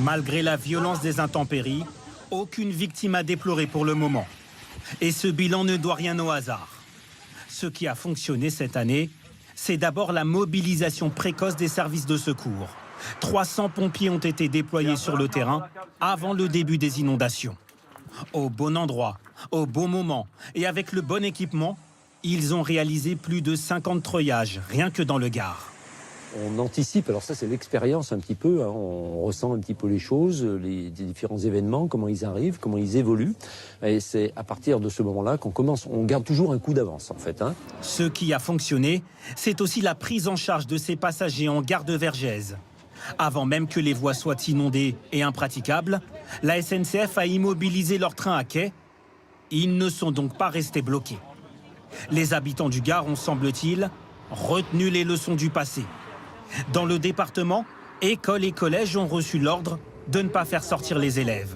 Malgré la violence des intempéries, aucune victime à déplorer pour le moment. Et ce bilan ne doit rien au hasard. Ce qui a fonctionné cette année, c'est d'abord la mobilisation précoce des services de secours. 300 pompiers ont été déployés sur le terrain avant le début des inondations. Au bon endroit, au bon moment et avec le bon équipement, ils ont réalisé plus de 50 treuillages, rien que dans le Gard. On anticipe, alors ça c'est l'expérience un petit peu, hein, on ressent un petit peu les choses, les différents événements, comment ils arrivent, comment ils évoluent. Et c'est à partir de ce moment-là qu'on commence, on garde toujours un coup d'avance en fait. Ce qui a fonctionné, c'est aussi la prise en charge de ces passagers en gare de Vergès. Avant même que les voies soient inondées et impraticables, la SNCF a immobilisé leurs trains à quai. Ils ne sont donc pas restés bloqués. Les habitants du Gard ont, semble-t-il, retenu les leçons du passé. Dans le département, écoles et collèges ont reçu l'ordre de ne pas faire sortir les élèves.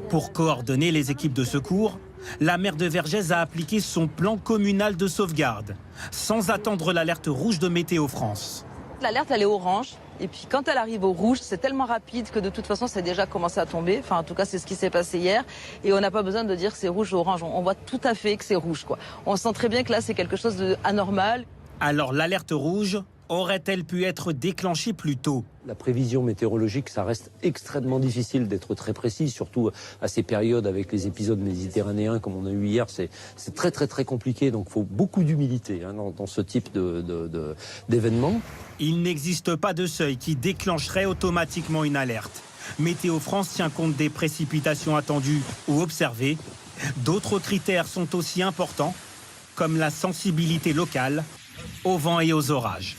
Pour coordonner les équipes de secours, la maire de Vergès a appliqué son plan communal de sauvegarde, sans attendre l'alerte rouge de Météo France. L'alerte, elle est orange. Et puis quand elle arrive au rouge, c'est tellement rapide que de toute façon, c'est déjà commencé à tomber. Enfin, en tout cas, c'est ce qui s'est passé hier. Et on n'a pas besoin de dire que c'est rouge ou orange. On voit tout à fait que c'est rouge, quoi. On sent très bien que là, c'est quelque chose d'anormal. Alors, l'alerte rouge aurait-elle pu être déclenchée plus tôt? La prévision météorologique, ça reste extrêmement difficile d'être très précis, surtout à ces périodes avec les épisodes méditerranéens comme on a eu hier. C'est très compliqué, donc il faut beaucoup d'humilité dans ce type d'événement. Il n'existe pas de seuil qui déclencherait automatiquement une alerte. Météo France tient compte des précipitations attendues ou observées. D'autres critères sont aussi importants, comme la sensibilité locale, au vent et aux orages.